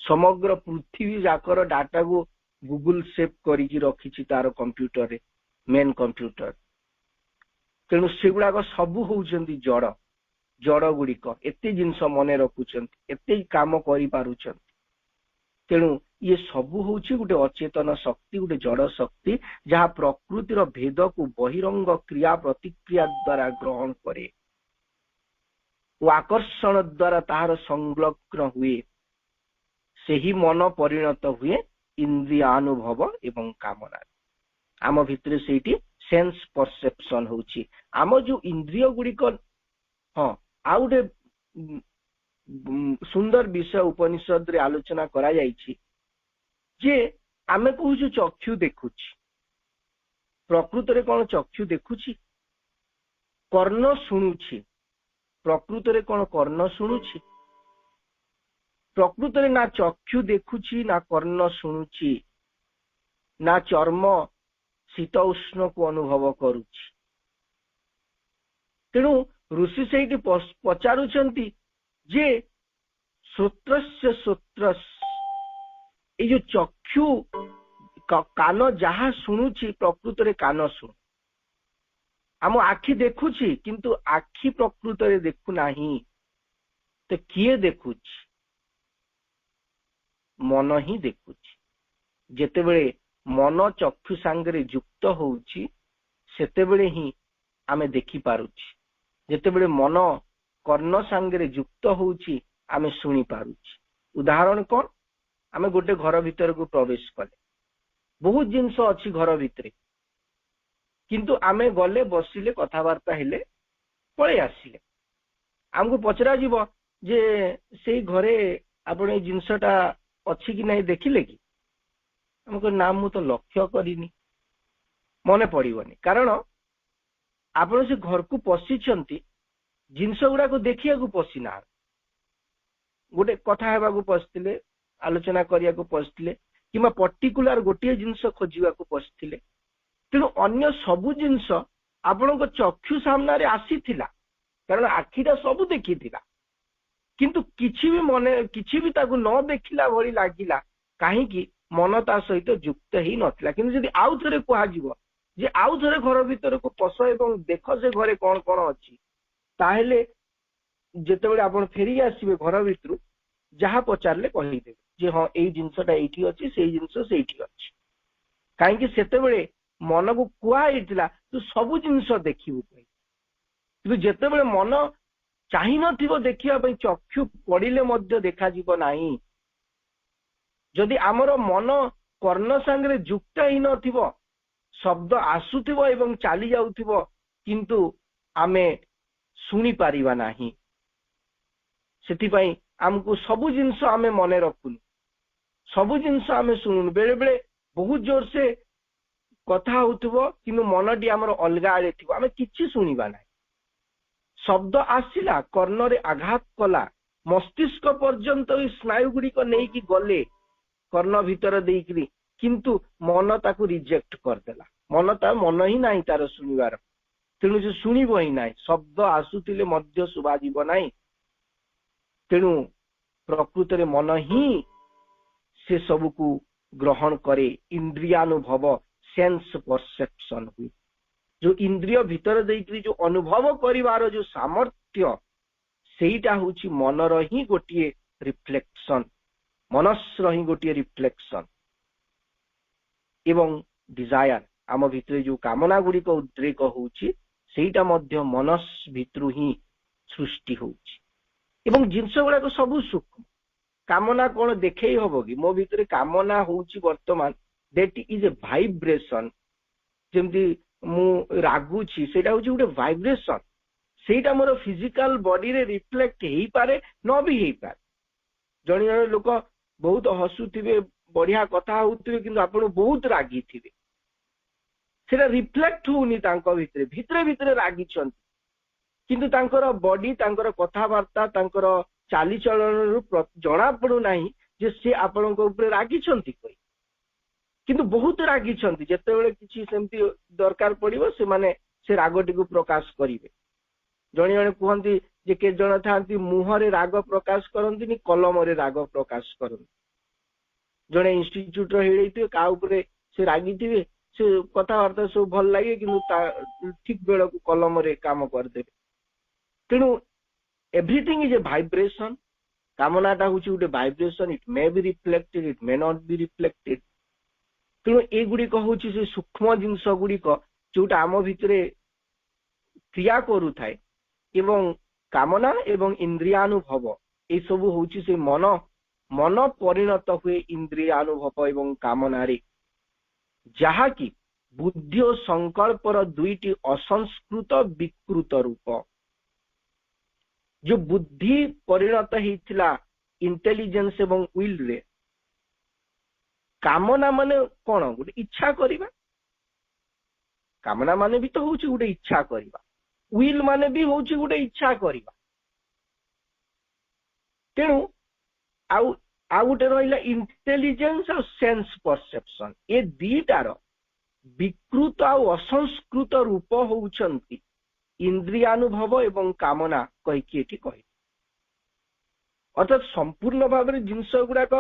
समग्र पृथ्वी जाकर डाटा को गूगल सेव करिकि रखिछि तार कंप्यूटर रे मेन कंप्यूटर तेणु सेगुड़ा सबू होउचंती जड़ जड़ गुड़िक एते जिनस मने रखुचंती एते काम करि पारुचंती तेणु ये सबू होउछि गुटे अचेतन शक्ति गुटे जड़ शक्ति जहा प्रकृतिर भेद को बहिरंग क्रिया प्रतिक्रिया द्वारा ग्रहण करे वो आकर्षण द्वारा ताहार संलग्न हुए सेही मन परिणत हुए इंद्रियानुभव एवं कामना आम भितर सेठी सेंस परसेप्शन होउछि आम जो इंद्रिय गुड़िक हाँ आउ गोटे सुंदर विषय उपनिषद रे आलोचना करा जाइछि जे आमे कहूछु चक्षु देखुछि प्रकृत रे कोन चक्षु देखुछि कर्ण सुनुछि प्रकृत रे कोन कर्ण सुनुछि प्रकृत रे ना चक्षु देखुछि ना कर्ण सुनुछि ना चर्म शीत उष्ण को अनुभव करुछि तेणु ऋषि सेठी पचारुछंती जे श्रोत्रस्य श्रोत्रस ए जो चक्षु कान जहा शुणुछि प्रकृत रे कान शुणु आम आखि देखुछि किंतु आखि प्रकृत रे देखु नाही तो किए देखुछि मन ही देखुछि जेतेबेले मन चक्षु सांगरे युक्त होउछि सेतेबेले ही आमे देखि पारुछि जेतेबेले मन कर्ण सांगरे युक्त होउछि आमे सुनी पारुछि उदाहरण कोन आमे गोटे घर भीतर को प्रवेश कले बहुत जिंस अछि घर भितरे किंतु आमे गले बसिले कथावार्ता हेले पळे आसिले हमको पचरा जीव जे सेई घरे आपण ए जिंसटा अछि कि नहीं देखिले कि हमको नाम मु तो लक्ष्य करिनी मने पड़िबनी कारण आपण से घर को पसिछंती जिंस गुडा को देखिया को पसिना गोटे कथा हेबा को पसतिले आलोचना करिया को पसतिले किमा पर्टिकुलर गोटे जिंस खोजिया को पसतिले तेणु अन्य सबु जिंस आपण को चक्षु सामना रे आसीथिला कारण आखिटा सबु देखिथिला किंतु किछि भी मने किछि भी ताकू न देखिला भली लागिला काहे कि मन ता सहित युक्त ही नथिला किंतु जदी आउ थरे कुहा जीवो जे आउ थरे घर भीतर को पस एवं देख से घरे कोन कोन अछि ताहेले ଯେତେବେଳେ ଆପଣ ଫେରିକି ଆସିବେ ଘର ଭିତରୁ ଯାହା ପଚାରିଲେ କହିଦେବେ ଯେ ହଁ ଏଇ ଜିନିଷଟା ଏଇଠି ଅଛି, ସେଇ ଜିନିଷ ସେଇଠି ଅଛି। କାହିଁକି ସେତେବେଳେ ମନକୁ କୁହାଯାଇଥିଲା ତୁ ସବୁ ଜିନିଷ ଦେଖିବୁ ପାଇଁ, କିନ୍ତୁ ଯେତେବେଳେ ମନ ଚାହିଁନଥିବ ଦେଖିବା ପାଇଁ, ଚକ୍ଷୁ ପଡ଼ିଲେ ମଧ୍ୟ ଦେଖାଯିବ ନାହିଁ। ଯଦି ଆମର ମନ କର୍ଣ୍ଣ ସାଙ୍ଗରେ ଯୁକ୍ତ ହେଇନଥିବ, ଶବ୍ଦ ଆସୁଥିବ ଏବଂ ଚାଲି ଯାଉଥିବ, କିନ୍ତୁ ଆମେ ଶୁଣି ପାରିବା ନାହିଁ। ସେଥିପାଇଁ ଆମକୁ ସବୁ ଜିନିଷ ଆମେ ମନେ ରଖୁନୁ, ସବୁ ଜିନିଷ ଆମେ ଶୁଣୁନୁ। ବେଳେ ବେଳେ ବହୁତ ଜୋରସେ କଥା ହଉଥିବ କିନ୍ତୁ ମନଟି ଆମର ଅଲଗା ଆଡେ ଥିବ, ଆମେ କିଛି ଶୁଣିବା ନାହିଁ। ଶବ୍ଦ ଆସିଲା, କର୍ଣ୍ଣରେ ଆଘାତ କଲା, ମସ୍ତିଷ୍କ ପର୍ଯ୍ୟନ୍ତ ଏଇ ସ୍ନାୟୁ ଗୁଡିକ ନେଇକି ଗଲେ କର୍ଣ୍ଣ ଭିତରେ ଦେଇକିରି, କିନ୍ତୁ ମନ ତାକୁ ରିଜେକ୍ଟ କରିଦେଲା। ମନ ହିଁ ନାହିଁ ତାର ଶୁଣିବାର, ତେଣୁ ସେ ଶୁଣିବ ହିଁ ନାହିଁ। ଶବ୍ଦ ଆସୁଥିଲେ ମଧ୍ୟ ଶୁଭାଯିବ ନାହିଁ। ତେଣୁ ପ୍ରକୃତରେ ମନ ହିଁ ସେ ସବୁକୁ ଗ୍ରହଣ କରେ। ଇନ୍ଦ୍ରିୟାନୁଭବ, ସେନ୍ସ ପରସେପ୍ସନ ହୁଏ। ଯୋଉ ଇନ୍ଦ୍ରିୟ ଭିତରେ ଦେଇକରି ଯୋଉ ଅନୁଭବ କରିବାର ଯୋଉ ସାମର୍ଥ୍ୟ, ସେଇଟା ହଉଛି ମନର ହିଁ ଗୋଟିଏ ରିଫ୍ଲେକ୍ସନ, ମନସ୍ର ହିଁ ଗୋଟିଏ ରିଫ୍ଲେକ୍ସନ। ଏବଂ ଡିଜାୟାର, ଆମ ଭିତରେ ଯୋଉ କାମନା ଗୁଡିକ ଉଦ୍ରେକ ହଉଛି, ସେଇଟା ମଧ୍ୟ ମନସ୍ ଭିତରୁ ହିଁ ସୃଷ୍ଟି ହଉଛି। ଏବଂ ଜିନିଷ ଗୁଡାକ ସବୁ ସୂକ୍ଷ୍ମ। କାମନା କଣ ଦେଖେଇ ହବ କି? ମୋ ଭିତରେ କାମନା ହଉଛି ବର୍ତ୍ତମାନ, that is a vibration। ଯେମିତି ମୁଁ ରାଗୁଛି, ସେଇଟା ହଉଛି ଗୋଟେ ଭାଇବ୍ରେସନ। ସେଇଟା ମୋର ଫିଜିକାଲ ବଡିରେ ରିଫ୍ଲେକ୍ଟ ହେଇପାରେ, ନ ବି ହେଇପାରେ। ଜଣେ ଜଣେ ଲୋକ ବହୁତ ହସୁଥିବେ, ବଢିଆ କଥା ହଉଥିବେ, କିନ୍ତୁ ଆପଣ ବହୁତ ରାଗିଥିବେ। ସେଟା ରିଫ୍ଲେକ୍ଟ ହଉନି ତାଙ୍କ ଭିତରେ, ଭିତରେ ଭିତରେ ରାଗିଛନ୍ତି, କିନ୍ତୁ ତାଙ୍କର ବଡି, ତାଙ୍କର କଥାବାର୍ତ୍ତା, ତାଙ୍କର ଚାଲିଚଳନରୁ ଜଣା ପଡୁନାହିଁ ଯେ ସେ ଆପଣଙ୍କ ଉପରେ ରାଗିଛନ୍ତି କହି, କିନ୍ତୁ ବହୁତ ରାଗିଛନ୍ତି। ଯେତେବେଳେ କିଛି ସେମିତି ଦରକାର ପଡିବ, ସେମାନେ ସେ ରାଗଟିକୁ ପ୍ରକାଶ କରିବେ। ଜଣେ ଜଣେ କୁହନ୍ତି ଯେ କେତେ ଜଣ ଥାନ୍ତି ମୁହଁରେ ରାଗ ପ୍ରକାଶ କରନ୍ତିନି, କଲମରେ ରାଗ ପ୍ରକାଶ କରନ୍ତି। ଜଣେ ଇନଷ୍ଟିଚ୍ୟୁଟର ହେଇଯାଇଥିବେ, କାହା ଉପରେ ସେ ରାଗିଥିବେ, ସେ କଥାବାର୍ତ୍ତା ସବୁ ଭଲ ଲାଗେ, କିନ୍ତୁ ତା ଠିକ ବେଳକୁ କଲମରେ କାମ କରିଦେବେ। ତେଣୁ ଏଭ୍ରିଥିଙ୍ଗ ଇଜ ଏ ଭାଇବ୍ରେସନ। କାମନାଟା ହଉଛି ଗୋଟେ vibration. It may be reflected, it may not be reflected. ତେଣୁ ଏଗୁଡିକ ହଉଛି ସେ ସୂକ୍ଷ୍ମ ଜିନିଷ ଗୁଡିକ ଯୋଉଟା ଆମ ଭିତରେ କ୍ରିୟା କରୁଥାଏ। ଏବଂ କାମନା ଏବଂ ଇନ୍ଦ୍ରିୟାନୁଭବ, ଏସବୁ ହଉଛି ସେ ମନ ପରିଣତ ହୁଏ ଇନ୍ଦ୍ରିୟାନୁଭବ ଏବଂ କାମନାରେ, ଯାହାକି ବୁଦ୍ଧି ଓ ସଂକଳ୍ପର ଦୁଇଟି ଅସଂସ୍କୃତ ବିକୃତ ରୂପ। ଯୋଉ ବୁଦ୍ଧି ପରିଣତ ହେଇଥିଲା ଇଣ୍ଟେଲିଜେନ୍ସ ଏବଂ ୱିଲରେ, କାମନା ମାନେ କଣ? ଗୋଟେ ଇଚ୍ଛା କରିବା। କାମନା ମାନେ ବି ତ ହଉଛି ଗୋଟେ ଇଚ୍ଛା କରିବା, ୱିଲ୍ ମାନେ ବି ହଉଛି ଗୋଟେ ଇଚ୍ଛା କରିବା। ତେଣୁ ଆଉ ଗୋଟେ ରହିଲା ଇଣ୍ଟେଲିଜେନ୍ସ ଆଉ ସେନ୍ସ ପରସେପ୍ସନ। ଏ ଦିଟାର ବିକୃତ ଆଉ ଅସଂସ୍କୃତ ରୂପ ହଉଛନ୍ତି ଇନ୍ଦ୍ରିୟାନୁଭବ ଏବଂ କାମନା କହିକି ଏଠି କହିବେ। ଅର୍ଥାତ୍ ସମ୍ପୂର୍ଣ୍ଣ ଭାବରେ ଜିନିଷ ଗୁଡାକ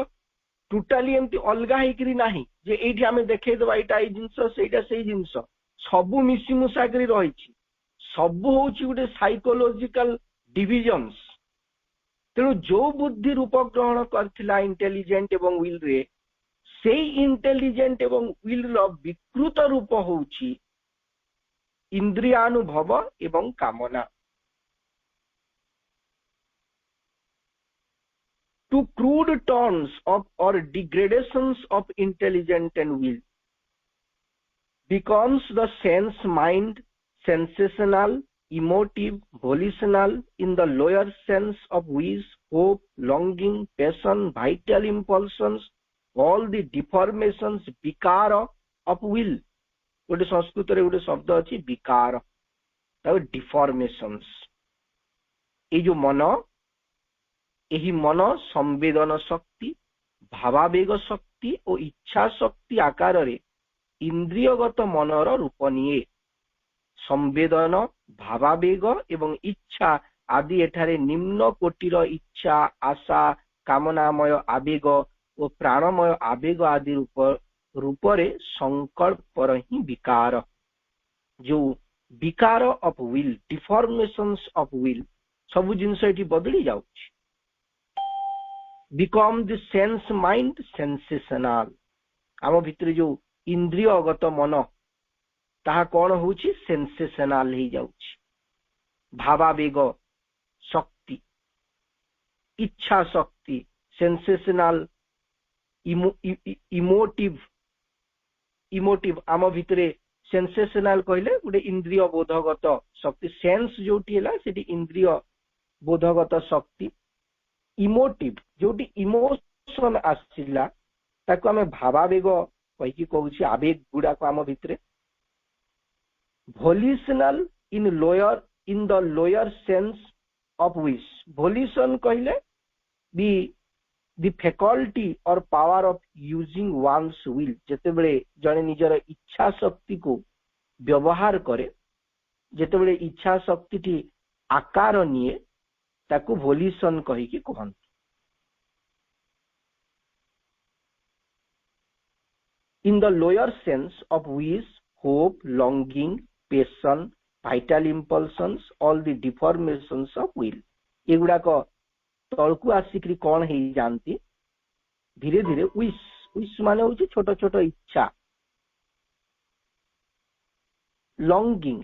ଟୋଟାଲି ଏମିତି ଅଲଗା ହେଇକିରି ନାହିଁ ଯେ ଏଇଠି ଆମେ ଦେଖେଇଦବା ଏଇଟା ଏଇ ଜିନିଷ, ସେଇଟା ସେଇ ଜିନିଷ। ସବୁ ମିଶିମୁଶାକରି ରହିଛି। ସବୁ ହଉଛି ଗୋଟେ ସାଇକୋଲୋଜିକାଲ ଡିଭିଜନ୍ସ। ତେଣୁ ଯୋଉ ବୁଦ୍ଧି ରୂପ ଗ୍ରହଣ କରିଥିଲା ଇଣ୍ଟେଲିଜେଣ୍ଟ ଏବଂ ୱିଲରେ, ସେଇ ଇଣ୍ଟେଲିଜେଣ୍ଟ ଏବଂ ୱିଲର ବିକୃତ ରୂପ ହଉଛି ଇନ୍ଦ୍ରିୟାନୁଭବ ଏବଂ କାମନା। To crude tones of or degradations of intelligence and will becomes the sense mind, sensational, emotive, volitional in the lower sense of wish, hope, longing, passion, vital impulsions, all the deformations, vikara of will। ଗୋଟେ ସଂସ୍କୃତରେ ଗୋଟେ ଶବ୍ଦ ଅଛି ବିକାର, ତାପରେ ଡିଫର୍ମେସନ୍ସ। ଏଇ ଯୋଉ ମନ, ଏହି ମନ ସମ୍ବେଦନ ଶକ୍ତି, ଭାବାବେଗ ଶକ୍ତି ଓ ଇଚ୍ଛା ଶକ୍ତି ଆକାରରେ ଇନ୍ଦ୍ରିୟଗତ ମନର ରୂପ ନିଏ। ସମ୍ବେଦନ, ଭାବାବେଗ ଏବଂ ଇଚ୍ଛା ଆଦି ଏଠାରେ ନିମ୍ନ କୋଟିର ଇଚ୍ଛା, ଆଶା, କାମନାମୟ ଆବେଗ ଓ ପ୍ରାଣମୟ ଆବେଗ ଆଦି ରୂପରେ ସଂକଳ୍ପର ହିଁ ବିକାର। ଯୋଉ ବିକାର ଅଫ ୱିଲ୍, ଡିଫର୍ମେସନ୍ସ ଅଫ ୱିଲ୍, ସବୁ ଜିନିଷ ଏଠି ବଦଳି ଯାଉଛି। ବିକମ୍ ଦି ସେନ୍ସ ମାଇଣ୍ଡ ସେନ୍ସେସନାଲ, ଆମ ଭିତରେ ଯୋଉ ଇନ୍ଦ୍ରିୟଗତ ମନ ତାହା କଣ ହଉଛି, ସେନ୍ସେସନାଲ ହେଇଯାଉଛି। ଭାବାବେଗ ଶକ୍ତି, ଇଚ୍ଛା ଶକ୍ତି, ସେନ୍ସେସନାଲ, ଇମୋଟିଭ ଆମ ଭିତରେ ସେନ୍ସେସନାଲ କହିଲେ ଗୋଟେ ଇନ୍ଦ୍ରିୟ ବୋଧଗତ ଶକ୍ତି, ସେନ୍ସ ଯୋଉଠି ହେଲା ସେଠି ଇନ୍ଦ୍ରିୟ ବୋଧଗତ ଶକ୍ତି। ଇମୋଟିଭ ଯୋଉଠି ଇମୋସନ ଆସିଲା ତାକୁ ଆମେ ଭାବାବେଗ କହିକି କହୁଛି, ଆବେଗ ଗୁଡାକ ଆମ ଭିତରେ। Volitional in the lower sense of wish, volition କହିଲେ the faculty or power of using one's will, ଯେତେବେଳେ ଜଣେ ନିଜର ଇଚ୍ଛା ଶକ୍ତିକୁ ବ୍ୟବହାର କରେ, ଯେତେବେଳେ ଇଚ୍ଛା ଶକ୍ତିଟି ଆକାର ନିଏ ତାକୁ ଭୋଲିସନ କହିକି କୁହନ୍ତି। In the lower sense of wish, hope, longing, passion, vital impulsions, all the deformations of will, ଏଗୁଡାକ ତଳକୁ ଆସିକି କଣ ହେଇଯାନ୍ତି, ଧୀରେ ଧୀରେ ୱିଶ, ୱିଶ ମାନେ ହଉଛି ଛୋଟ ଛୋଟ ଇଚ୍ଛା। ଲଙ୍ଗିଂ,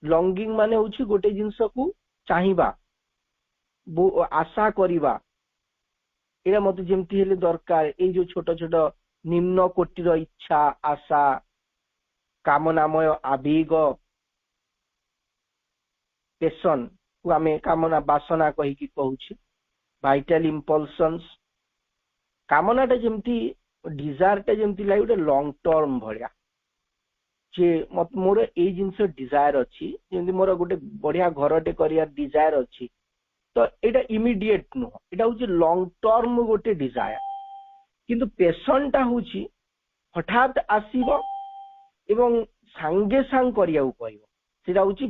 ଲଙ୍ଗିଂ ମାନେ ହଉଛି ଗୋଟେ ଜିନିଷକୁ ଚାହିଁବା, ଆଶା କରିବା, ଏଇଟା ମତେ ଯେମିତି ହେଲେ ଦରକାର, ଏଇ ଯୋଉ ଛୋଟ ଛୋଟ ନିମ୍ନ କୋଟିର ଇଚ୍ଛା, ଆଶା, କାମନାମୟ ଆବେଗ, ପେସନ କୁ ଆମେ କାମନା ବାସନା କହିକି କହୁଛି। ଭାଇଟାଲ ଇମ୍ପଲସନ୍ସ, କାମନାଟା ଯେମିତି, ଡିଜାୟାରଟା ଯେମିତି ଲାଗେ ଗୋଟେ ଲଙ୍ଗ ଟର୍ମ ଭଳିଆ, ଯେ ମୋର ଏଇ ଜିନିଷ ଡିଜାୟାର ଅଛି, ଯେମିତି ମୋର ଗୋଟେ ବଢିଆ ଘରଟେ କରିବାର ଡିଜାୟାର ଅଛି, ତ ଏଇଟା ଇମିଡିଏଟ ନୁହଁ, ଏଇଟା ହଉଛି ଲଙ୍ଗ ଟର୍ମ ଗୋଟେ ଡିଜାୟାର। କିନ୍ତୁ ପେସନଟା ହଉଛି ହଠାତ୍ ଆସିବ ଏବଂ ସାଙ୍ଗେ ସାଙ୍ଗ କରିବାକୁ କହିବ, ସେଟା ହଉଛି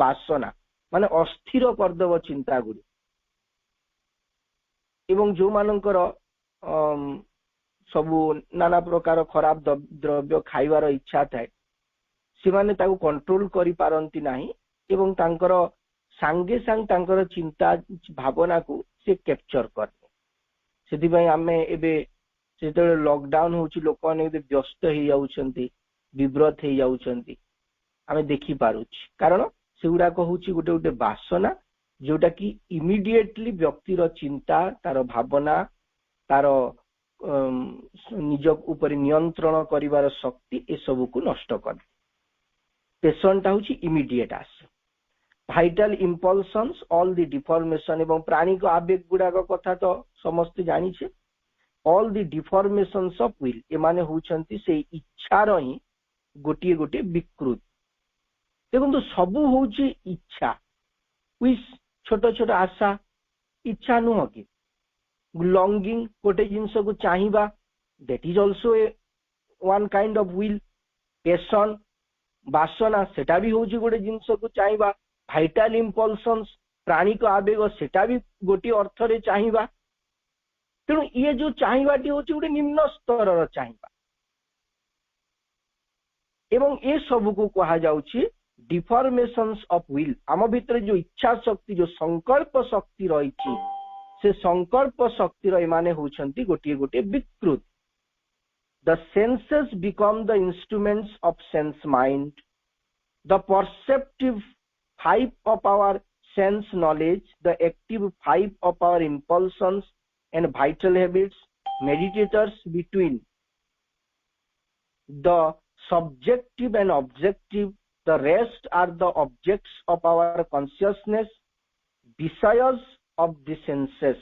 ବାସନା, ମାନେ ଅସ୍ଥିର କରିଦେବ ଚିନ୍ତା ଗୁଡିକ। ଏବଂ ଯୋଉମାନଙ୍କର ସବୁ ନାନା ପ୍ରକାର ଖରାପ ଦ୍ରବ୍ୟ ଖାଇବାର ଇଚ୍ଛା ଥାଏ, ସେମାନେ ତାକୁ କଣ୍ଟ୍ରୋଲ କରିପାରନ୍ତି ନାହିଁ ଏବଂ ତାଙ୍କର ସାଙ୍ଗେ ସାଙ୍ଗେ ତାଙ୍କର ଚିନ୍ତା ଭାବନାକୁ ସେ କ୍ୟାପଚର କରେ। ସେଥିପାଇଁ ଆମେ ଏବେ ଯେତେବେଳେ ଲକଡାଉନ ହଉଛି, ଲୋକମାନେ ଏବେ ବ୍ୟସ୍ତ ହେଇଯାଉଛନ୍ତି, ବିବ୍ରତ ହେଇଯାଉଛନ୍ତି, ଆମେ ଦେଖିପାରୁଛୁ। କାରଣ ସେଗୁଡାକ ହଉଛି ଗୋଟେ ଗୋଟେ ବାସନା, ଯୋଉଟା କି ଇମିଡିଏଟଲି ବ୍ୟକ୍ତିର ଚିନ୍ତା, ତାର ଭାବନା, ତାର ନିଜ ଉପରେ ନିୟନ୍ତ୍ରଣ କରିବାର ଶକ୍ତି ଏସବୁକୁ ନଷ୍ଟ କରେ। ପେସନଟା ହଉଛି ଇମିଡିଏଟ ଆସେ। ଭାଇଟାଲ ଇମ୍ପଲସନ୍ସ, ଅଲ୍ ଦି ଡିଫର୍ମେସନ, ଏବଂ ପ୍ରାଣୀଙ୍କ ଆବେଗ ଗୁଡାକ କଥା ତ ସମସ୍ତେ ଜାଣିଛେ। ଅଲ୍ ଦି ଡିଫର୍ମେସନ୍ସ ଅଫ ୱିଲ୍, ଏମାନେ ହଉଛନ୍ତି ସେଇ ଇଚ୍ଛାର ହିଁ ଗୋଟିଏ ଗୋଟିଏ ବିକୃତି। ଦେଖନ୍ତୁ ସବୁ ହଉଛି ଇଚ୍ଛା, ୱିଶ ଛୋଟ ଛୋଟ ଆଶା, ଇଚ୍ଛା ନୁହଁ କି? ଲଙ୍ଗିଂ ଗୋଟେ ଜିନିଷକୁ ଚାହିଁବା, that is also a one kind of will. passion ବାସନା, ସେଟା ବି ହଉଛି ଗୋଟେ ଜିନିଷକୁ ଚାହିଁବା। ଭାଇଟାଲ ଇମ୍ପଲସନ୍ସ ପ୍ରାଣିକ ଆବେଗ, ସେଟା ବି ଗୋଟିଏ ଅର୍ଥରେ ଚାହିଁବା। ତେଣୁ ଇଏ ଯୋଉ ଚାହିଁବାଟି ହଉଛି ଗୋଟେ ନିମ୍ନ ସ୍ତରର ଚାହିଁବା ଏବଂ ଏ ସବୁକୁ କୁହାଯାଉଛି ଡିଫର୍ମେସନ୍ସ ଅଫ ୱିଲ୍। ଆମ ଭିତରେ ଯୋଉ ଇଚ୍ଛା ଶକ୍ତି, ଯୋଉ ସଂକଳ୍ପ ଶକ୍ତି ରହିଛି, ସେ ସଂକଳ୍ପ ଶକ୍ତିର ଏମାନେ ହଉଛନ୍ତି ଗୋଟିଏ ଗୋଟିଏ ବିକୃତ। The senses become the instruments of sense mind. The perceptive five of our sense knowledge, the active five of our impulsions and vital habits, meditators between the subjective and objective, the rest are the objects of our consciousness, desires of the senses.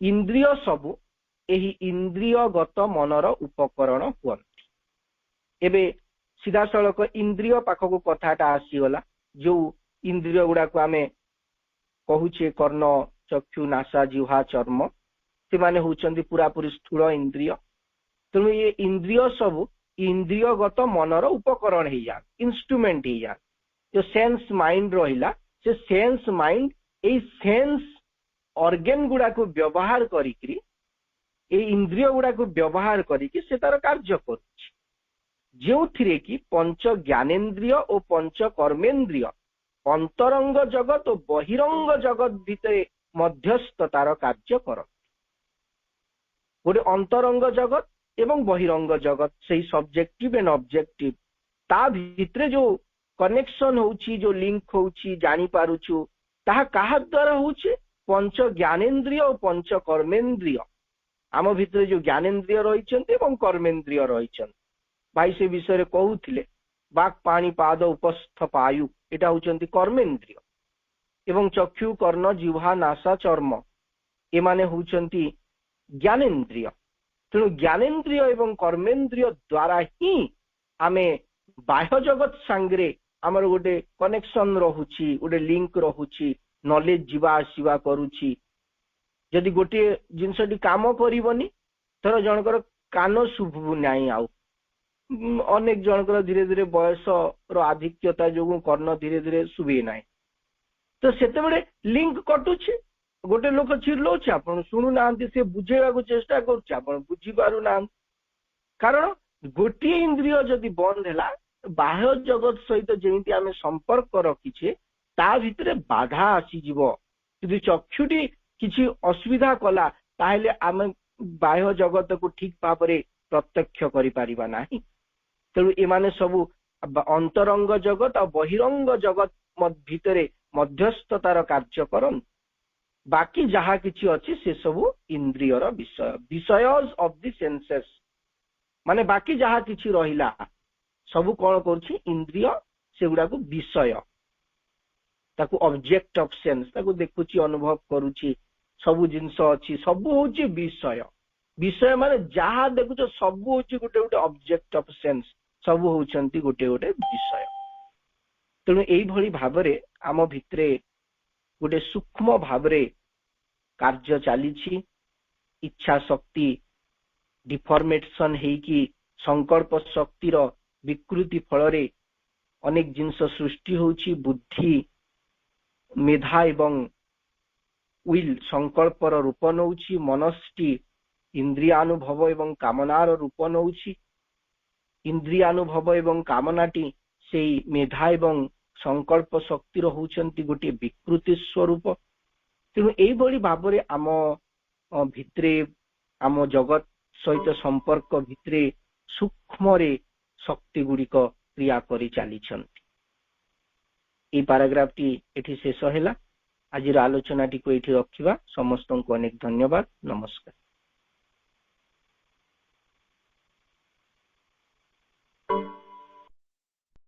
इंद्रिय सबु एही इंद्रियगत मनर उपकरण हुअन्ति। एबे सीधा सड़क इंद्रिय पाखक कथाटा आसीगला, जो इंद्रिय गुड़ाक आमे कहूचे कर्ण, चक्षु, नासा, जिह्वा, चर्म, से माने होचंदी पूरा पूरी स्थूल इंद्रिय। तेणु ये इंद्रिय सबु इंद्रियगत मनर उपकरण ही जा, इंस्ट्रूमेंट ही जा। जो सेंस माइंड रहिला, से sense mind a sense organ गुड़ा को व्यवहार करिकरी, ए इंद्रिय गुड़ा को व्यवहार करिकरी से तार कार्य करुछि। जो थिरे कि पंच ज्ञानेन्द्रिय और पंच कर्मेन्द्रिय अंतरंग जगत और बहिरंग जगत भितर मध्यस्थतार कार्य कर गोटे अंतरंग जगत एवं बहिरंग जगत से सब्जेक्टिव एंड ऑब्जेक्टिव ता भितरे जो कनेक्शन होची जो लिंक होची जानी पारुछु ताहा काहा द्वारा होची पंच ज्ञानेन्द्रिय और पंच कर्मेन्द्रिय आम भितरे जो ज्ञानेन्द्रिय रहिछन्ते एवं कर्मेन्द्रिय रहिछन्ते भाई से विषय कहूथिले बाक पानी पाद उपस्थ पायु एटा होचन्ति कर्मेन्द्रिय एवं चक्षु कर्ण जिह्वा नासा चर्म एमाने होचन्ति ज्ञानेन्द्रिय तेणु ज्ञानेन्द्रिय एवं कर्मेन्द्रिय द्वारा ही आमे बाह्य जगत सांगरे आमर गोटे कनेक्शन रहुची गोटे लिंक रहुची नॉलेज जीवा आसीवा करूची जदि गोटे जिनसटी काम करिवनी तर जनकर कान शुभु नाही आउ अनेक जनकर धीरे धीरे बयस रो आधिक्यता जो कर्ण धीरे धीरे शुभे नाही तो सेते बेले लिंक कटुची गोटे लोक चिल्लाउछि आपण सुनु नांती से बुझेवा को चेष्टा करूछि आपण बुझी पारु ना कारण गोटे इंद्रिय जदि बंद हैला बाह्य जगत सहित जेमिति आमे संपर्क रखिछे ता भितरे बाधा आसी जीवो यदि चक्षुटी किछि असुविधा कला ताहेले आमे बाह्य जगत को ठीक भाबरे प्रत्यक्ष करि पारिबा नाही तेणु एमाने सबु अंतरंग जगत और बहिरंग जगत भितरे मध्यस्थतार कार्य करन बाकी जहा किछि अछि से सबु इंद्रियर विषय विषयस ऑफ द सेंसेस माने बाकी जहा किछि रहिला सबु कोन करछि इंद्रिय सेगुडा को विषय ताकू ऑब्जेक्ट ऑफ सेंस ताकू देखुछि अनुभव करूछि सबु जिंस अछि सबु होछि विषय विषय माने जहा देखुछ सबु होछि गोटे गोटे ऑब्जेक्ट ऑफ सेंस सबु होचंती गोटे गोटे विषय तेणु एई भली भाबरे आम भितरे गोटे सूक्ष्म भाबरे कार्य चालीछि इच्छा शक्ति डिफॉर्मेशन हेकी संकल्प शक्तिर विकृति फलरे अनेक जिनस सृष्टि होछि बुद्धि मेधा एवं विल संकल्पर रूप नौछि मनस्टी इंद्रियानुभव एवं कामनार रूप नौछि इंद्रियानुभव एवं कामनाटी से मेधा एवं संकल्प शक्तिर होचंती गोटे विकृति स्वरूप तेणु एई भली भाबरे आम भितरे आम जगत सहित संपर्क भितरे सूक्ष्म रे शक्ति गुड़िक क्रिया करि चालिछंती ए पैराग्राफ टी एठी शेष हैला आज आलोचना टी को एठी रखिबा समस्त को अनेक धन्यवाद नमस्कार।